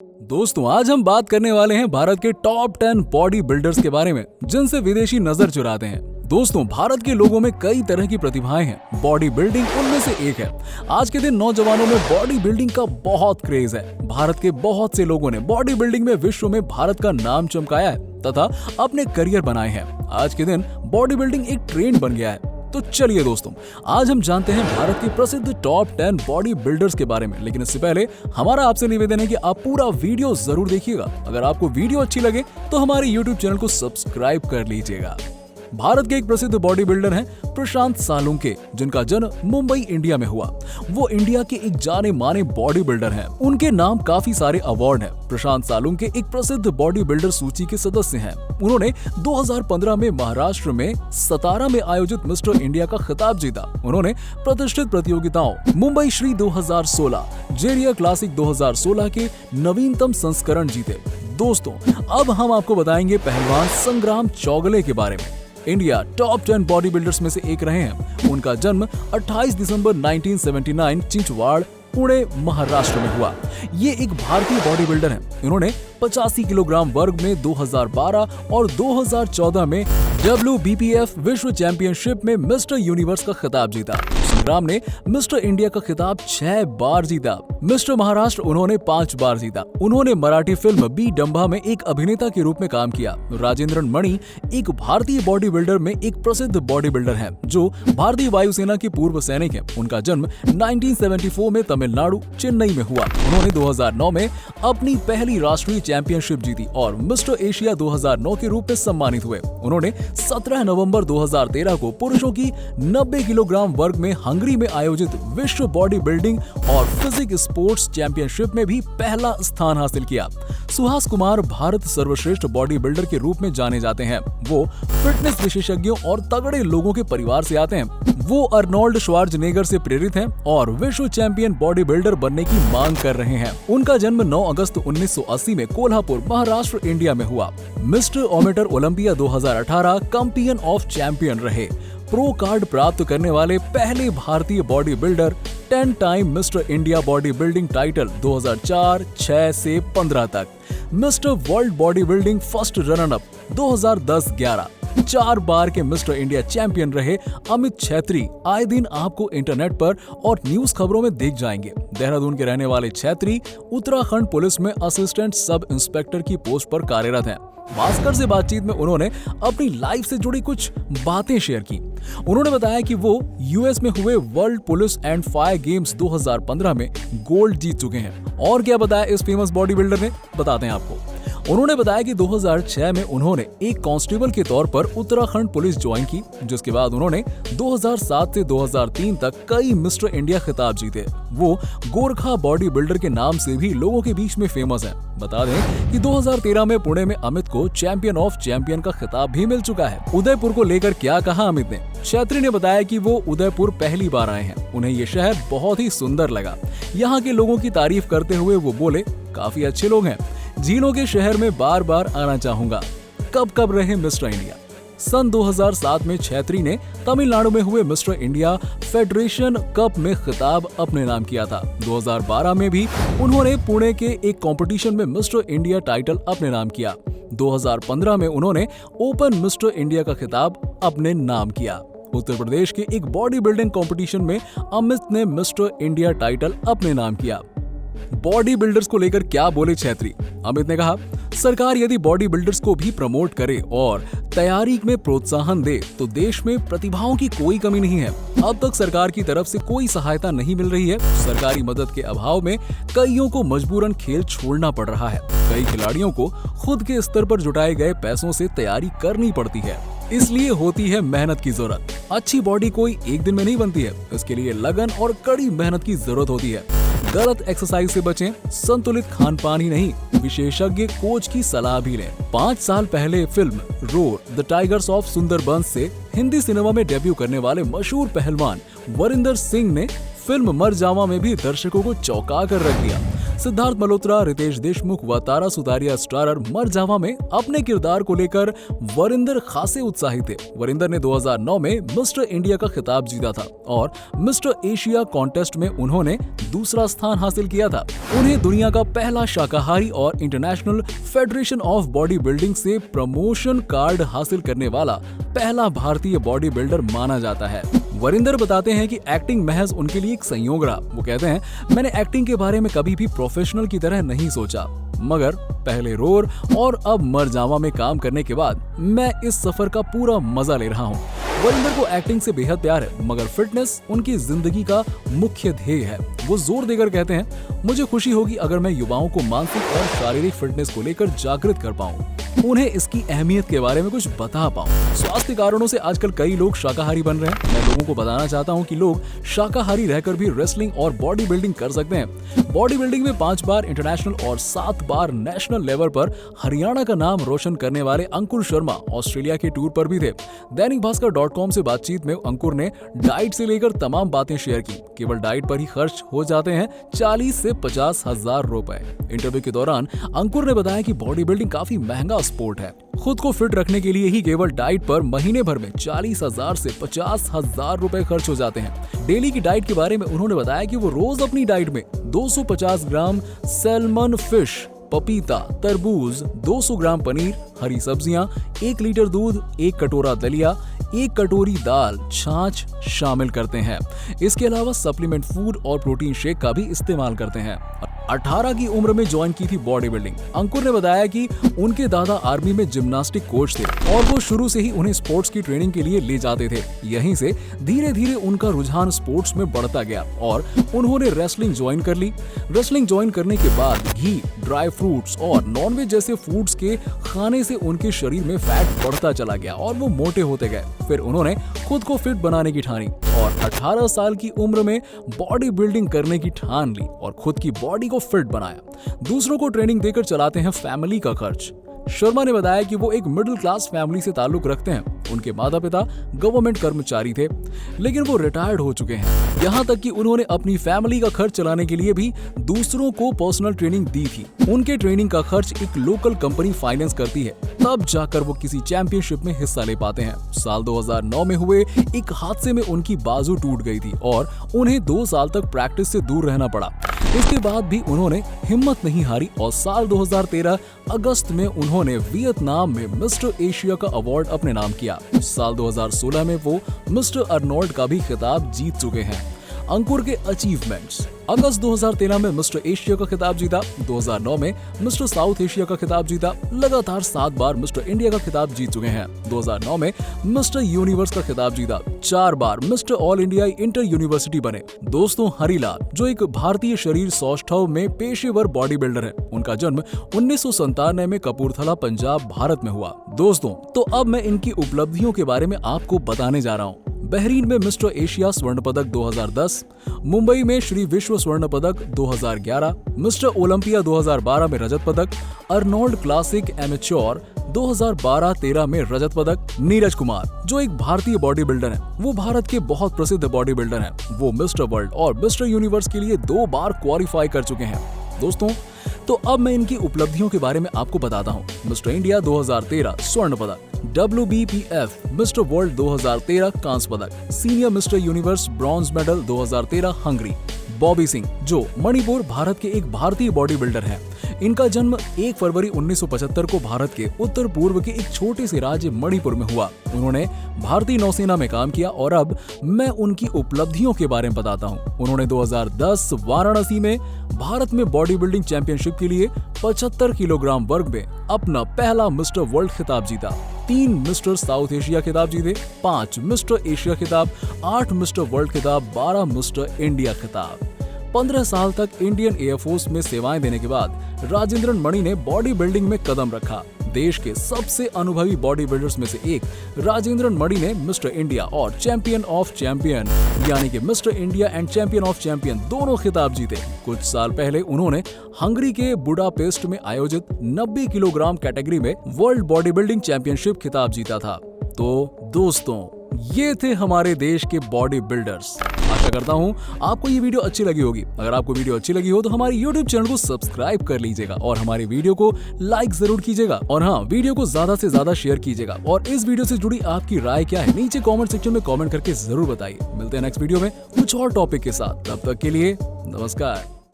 दोस्तों आज हम बात करने वाले हैं भारत के टॉप 10 बॉडी बिल्डर्स के बारे में जिनसे विदेशी नजर चुराते हैं। दोस्तों भारत के लोगों में कई तरह की प्रतिभाएं हैं, बॉडी बिल्डिंग उनमें से एक है। आज के दिन नौजवानों में बॉडी बिल्डिंग का बहुत क्रेज है। भारत के बहुत से लोगों ने बॉडी बिल्डिंग में विश्व में भारत का नाम चमकाया है तथा अपने करियर बनाए हैं। आज के दिन बॉडी बिल्डिंग एक ट्रेंड बन गया है। तो चलिए दोस्तों आज हम जानते हैं भारत के प्रसिद्ध टॉप 10 बॉडी बिल्डर्स के बारे में। लेकिन इससे पहले हमारा आपसे निवेदन है कि आप पूरा वीडियो जरूर देखिएगा। अगर आपको वीडियो अच्छी लगे तो हमारे YouTube चैनल को सब्सक्राइब कर लीजिएगा। भारत के एक प्रसिद्ध बॉडी बिल्डर हैं प्रशांत सालुंके, जिनका जन्म मुंबई इंडिया में हुआ। वो इंडिया के एक जाने माने बॉडी बिल्डर हैं। उनके नाम काफी सारे अवार्ड हैं। प्रशांत सालुंके एक प्रसिद्ध बॉडी बिल्डर सूची के सदस्य हैं। उन्होंने 2015 में महाराष्ट्र में सतारा में आयोजित मिस्टर इंडिया का खिताब जीता। उन्होंने प्रतिष्ठित प्रतियोगिताओं मुंबई श्री 2016, जेरिया क्लासिक 2016 के नवीनतम संस्करण जीते। दोस्तों अब हम आपको बताएंगे पहलवान संग्राम चौगले के बारे में। इंडिया टॉप 10 बॉडी बिल्डर्स में से एक रहे हैं। उनका जन्म 28 दिसंबर 1979 चिंचवाड़, पुणे, महाराष्ट्र में हुआ। ये एक भारतीय बॉडी बिल्डर हैं। इन्होंने 85 किलोग्राम वर्ग में 2012 और 2014 में WBPF विश्व चैंपियनशिप में मिस्टर यूनिवर्स का खिताब जीता। संग्राम ने मिस्टर इंडिया का खिताब 6 बार जीता। मिस्टर महाराष्ट्र उन्होंने 5 बार जीता। उन्होंने मराठी फिल्म बी डंभा में एक अभिनेता के रूप में काम किया। राजेंद्रन मणि एक भारतीय बॉडी बिल्डर में एक प्रसिद्ध बॉडी बिल्डर हैं, जो भारतीय वायुसेना के पूर्व सैनिक हैं। उनका जन्म 1974 में तमिलनाडु चेन्नई में हुआ। उन्होंने 2009 में अपनी पहली राष्ट्रीय चैंपियनशिप जीती और मिस्टर एशिया 2009 के रूप में सम्मानित हुए। उन्होंने 17 नवंबर 2013 को पुरुषों की 90 किलोग्राम वर्ग में हंगरी में आयोजित विश्व बॉडी बिल्डिंग और फिजिक स्पोर्ट्स चैंपियनशिप में भी पहला स्थान हासिल किया। सुहास कुमार भारत सर्वश्रेष्ठ बॉडी बिल्डर के रूप में जाने जाते हैं। वो फिटनेस विशेषज्ञों और तगड़े लोगों के परिवार से आते हैं। वो अर्नोल्ड श्वार्ज़नेगर से प्रेरित हैं और विश्व चैंपियन बॉडी बिल्डर बनने की मांग कर रहे हैं। उनका जन्म 9 अगस्त 1980 में कोल्हापुर, महाराष्ट्र, इंडिया में हुआ। मिस्टर ओमेटर ओलंपिया 2018 चैंपियन ऑफ चैंपियन रहे। प्रो कार्ड प्राप्त करने वाले पहले भारतीय body builder, 10 time mister India body building title 2004, 6 से 15 तक। Mister world body building first runner up 2010-11, 4 बार के मिस्टर इंडिया चैंपियन रहे अमित छेत्री आए दिन आपको इंटरनेट पर और न्यूज खबरों में देख जाएंगे। देहरादून के रहने वाले छेत्री उत्तराखंड पुलिस में असिस्टेंट सब इंस्पेक्टर की पोस्ट पर कार्यरत हैं। भास्कर से बातचीत में उन्होंने अपनी लाइफ से जुड़ी कुछ बातें शेयर की। उन्होंने बताया कि वो यूएस में हुए world police and fire games 2015 में गोल्ड जीत चुके हैं। और क्या बताया इस फेमस बॉडी बिल्डर ने, बताते हैं आपको। उन्होंने बताया कि 2006 में उन्होंने एक कांस्टेबल के तौर पर उत्तराखंड पुलिस ज्वाइन की, जिसके बाद उन्होंने 2007 से 2003 तक कई मिस्टर इंडिया खिताब जीते। वो गोरखा बॉडी बिल्डर के नाम से भी लोगों के बीच में फेमस हैं। बता दें कि 2013 में पुणे में अमित को चैंपियन ऑफ चैंपियन का खिताब भी मिल चुका है। उदयपुर को लेकर क्या कहा अमित ने? छेत्री ने बताया कि वो उदयपुर पहली बार आए हैं। उन्हें ये शहर बहुत ही सुंदर लगा। यहाँ के लोगों की तारीफ करते हुए वो बोले, काफी अच्छे लोग हैं। झीलों के शहर में बार बार आना चाहूंगा। कब रहे मिस्टर इंडिया? सन 2007 में छेत्री ने तमिलनाडु में हुए मिस्टर इंडिया फेडरेशन कप में खिताब अपने नाम किया था। 2012 में भी उन्होंने पुणे के एक कंपटीशन में मिस्टर इंडिया टाइटल अपने नाम किया। 2015 में उन्होंने ओपन मिस्टर इंडिया का खिताब अपने नाम किया। उत्तर प्रदेश के एक बॉडी बिल्डिंग कंपटीशन में अमित ने मिस्टर इंडिया टाइटल अपने नाम किया। बॉडी बिल्डर्स को लेकर क्या बोले छेत्री? अमित ने कहा, सरकार यदि बॉडी बिल्डर्स को भी प्रमोट करे और तैयारी में प्रोत्साहन दे तो देश में प्रतिभाओं की कोई कमी नहीं है। अब तक सरकार की तरफ से कोई सहायता नहीं मिल रही है। सरकारी मदद के अभाव में कईयों को मजबूरन खेल छोड़ना पड़ रहा है। कई खिलाड़ियों को खुद के स्तर पर जुटाए गए पैसों से तैयारी करनी पड़ती है, इसलिए होती है मेहनत की जरूरत। अच्छी बॉडी कोई एक दिन में नहीं बनती है। इसके लिए लगन और कड़ी मेहनत की जरूरत होती है। गलत एक्सरसाइज से बचें, संतुलित खान पान ही नहीं, विशेषज्ञ कोच की सलाह भी लें। 5 साल पहले film roar the tigers of Sundarbans से हिंदी सिनेमा में डेब्यू करने वाले मशहूर पहलवान वरिंदर सिंह ने फिल्म मर जावा में भी दर्शकों को चौंका कर रख दिया। सिद्धार्थ मल्होत्रा, रितेश देशमुख व तारा सुतारिया स्टारर मर जावा में अपने किरदार को लेकर वरिंदर खासे उत्साहित थे। वरिंदर ने 2009 में मिस्टर इंडिया का खिताब जीता था और मिस्टर एशिया कॉन्टेस्ट में उन्होंने दूसरा स्थान हासिल किया था। उन्हें दुनिया का पहला शाकाहारी और international federation of body building से प्रमोशन कार्ड हासिल करने वाला पहला भारतीय बॉडी बिल्डर माना जाता है। वरिंदर बताते हैं कि एक्टिंग महज उनके लिए एक संयोग रहा। वो कहते हैं, मैंने एक्टिंग के बारे में कभी भी प्रोफेशनल की तरह नहीं सोचा, मगर पहले रोर और अब मर जावा में काम करने के बाद मैं इस सफर का पूरा मजा ले रहा हूँ। वरिंदर को एक्टिंग से बेहद प्यार है, मगर फिटनेस उनकी जिंदगी का मुख्य ध्येय है। वो जोर देकर कहते हैं, मुझे खुशी होगी अगर मैं युवाओं को मानसिक और शारीरिक फिटनेस को लेकर जागृत कर पाऊँ, उन्हें इसकी अहमियत के बारे में कुछ बता पाऊँ। स्वास्थ्य कारणों से आजकल कई लोग शाकाहारी बन रहे हैं। मैं लोगों को बताना चाहता हूँ कि लोग शाकाहारी रहकर भी रेसलिंग और बॉडी बिल्डिंग कर सकते हैं। बॉडी बिल्डिंग में 5 बार इंटरनेशनल और 7 बार नेशनल लेवल पर हरियाणा का नाम रोशन करने वाले अंकुर शर्मा ऑस्ट्रेलिया के टूर पर भी थे। दैनिक भास्कर.com से बातचीत में अंकुर ने डाइट से लेकर तमाम बातें शेयर की। केवल डाइट पर ही खर्च हो जाते हैं 40 से 50 हजार रुपए। इंटरव्यू के दौरान अंकुर ने बताया कि बॉडी बिल्डिंग काफी महंगा स्पोर्ट है। खुद को फिट रखने के लिए ही केवल डाइट पर महीने भर में 40,000 से 50,000 रुपए खर्च हो जाते हैं। डेली की डाइट के बारे में उन्होंने बताया कि वो रोज अपनी डाइट में 250 ग्राम सैल्मन फिश, पपीता, तरबूज, 200 ग्राम पनीर, हरी सब्जियां, 1 लीटर दूध, 1 कटोरा दलिया, 1 कटोरी दाल, छाछ शामिल करते हैं। इसके अलावा सप्लीमेंट फूड और प्रोटीन शेक का भी इस्तेमाल करते हैं। 18 की उम्र में ज्वाइन की थी बॉडी बिल्डिंग। अंकुर ने बताया कि उनके दादा आर्मी में जिम्नास्टिक कोच थे और वो शुरू से ही उन्हें स्पोर्ट्स की ट्रेनिंग के लिए ले जाते थे। यहीं से धीरे धीरे उनका रुझान स्पोर्ट्स में बढ़ता गया और उन्होंने रेसलिंग ज्वाइन कर ली। रेसलिंग ज्वाइन करने के बाद घी, ड्राई फ्रूट्स और नॉनवेज जैसे फूड्स के खाने से उनके शरीर में फैट बढ़ता चला गया और वो मोटे होते गए। फिर उन्होंने खुद को फिट बनाने की ठानी और 18 साल की उम्र में बॉडी बिल्डिंग करने की ठान ली और खुद की बॉडी को फिट बनाया। दूसरों को ट्रेनिंग देकर चलाते हैं फैमिली का खर्च। शर्मा ने बताया कि वो एक मिडिल क्लास फैमिली से ताल्लुक रखते हैं। उनके माता पिता गवर्नमेंट कर्मचारी थे, लेकिन वो रिटायर्ड हो चुके हैं। यहाँ तक कि उन्होंने अपनी फैमिली का खर्च चलाने के लिए भी दूसरों को पर्सनल ट्रेनिंग दी थी। उनके ट्रेनिंग का खर्च एक लोकल कंपनी फाइनेंस करती है, तब जाकर वो किसी चैंपियनशिप में हिस्सा ले पाते हैं। साल 2009 में हुए एक हादसे में उनकी बाजू टूट गई थी और उन्हें 2 साल तक प्रैक्टिस से दूर रहना पड़ा। इसके बाद भी उन्होंने हिम्मत नहीं हारी और साल 2013 अगस्त में उन्होंने वियतनाम में मिस्टर एशिया का अवार्ड अपने नाम किया। साल 2016 में वो मिस्टर अर्नोल्ड का भी खिताब जीत चुके हैं। अंकुर के अचीवमेंट्स: अगस्त 2013 में मिस्टर एशिया का खिताब जीता, 2009 में मिस्टर साउथ एशिया का खिताब जीता, लगातार 7 बार मिस्टर इंडिया का खिताब जीत चुके हैं। 2009 में मिस्टर यूनिवर्स का खिताब जीता, 4 बार mister all India inter university बने। दोस्तों, हरिलाल जो एक भारतीय शरीर सौष्ठव में पेशेवर बॉडी बिल्डर है, उनका जन्म 1997 में कपूरथला, पंजाब, भारत में हुआ। दोस्तों, तो अब मैं इनकी उपलब्धियों के बारे में आपको बताने जा रहा हूँ। बहरीन में मिस्टर एशिया स्वर्ण पदक 2010, मुंबई में श्री विश्व स्वर्ण पदक 2011, मिस्टर ओलंपिया 2012 में रजत पदक, अर्नोल्ड क्लासिक एमेच्योर 2012-13 में रजत पदक। नीरज कुमार जो एक भारतीय बॉडी बिल्डर है, वो भारत के बहुत प्रसिद्ध बॉडी बिल्डर हैं। वो मिस्टर वर्ल्ड और मिस्टर यूनिवर्स के लिए 2 बार क्वालिफाई कर चुके हैं। दोस्तों, तो अब मैं इनकी उपलब्धियों के बारे में आपको बताता हूँ। मिस्टर इंडिया 2013 स्वर्ण पदक, WBPF मिस्टर वर्ल्ड 2013 कांस्य पदक, senior mister universe bronze medal 2013 Hungary. Bobby Singh जो मणिपुर, भारत के एक भारतीय बॉडी बिल्डर हैं। इनका जन्म 1 फरवरी 1975 को भारत के उत्तर पूर्व के एक छोटे से राज्य मणिपुर में हुआ। उन्होंने भारतीय नौसेना में काम किया और अब मैं उनकी उपलब्धियों के बारे में बताता हूँ। उन्होंने 2010 वाराणसी में भारत में बॉडी बिल्डिंग चैंपियनशिप के लिए 75 किलोग्राम वर्ग में अपना पहला मिस्टर वर्ल्ड खिताब जीता, 3 मिस्टर साउथ एशिया खिताब जीते, 5 मिस्टर एशिया खिताब, 8 मिस्टर वर्ल्ड खिताब, 12 मिस्टर इंडिया खिताब। 15 साल तक इंडियन एयरफोर्स में सेवाएं देने के बाद राजेंद्रन मणि ने बॉडी बिल्डिंग में कदम रखा। देश के सबसे अनुभवी बॉडी बिल्डर्स में से एक राजेंद्रन मणि ने मिस्टर इंडिया और चैंपियन ऑफ चैंपियन यानी कि mister India and champion of champion दोनों खिताब जीते। कुछ साल पहले उन्होंने हंगरी के बुडापेस्ट में आयोजित 90 किलोग्राम कैटेगरी में वर्ल्ड बॉडी बिल्डिंग चैंपियनशिप खिताब जीता था। तो दोस्तों, ये थे हमारे देश के बॉडी बिल्डर्स। आशा करता हूँ आपको ये वीडियो अच्छी लगी होगी। अगर आपको वीडियो अच्छी लगी हो तो हमारे YouTube चैनल को सब्सक्राइब कर लीजिएगा और हमारी वीडियो को लाइक जरूर कीजिएगा। और हाँ, वीडियो को ज्यादा से ज्यादा शेयर कीजिएगा। और इस वीडियो से जुड़ी आपकी राय क्या है नीचे कमेंट सेक्शन में कमेंट करके जरूर बताइए। मिलते हैं नेक्स्ट वीडियो में कुछ और टॉपिक के साथ। तब तक के लिए नमस्कार।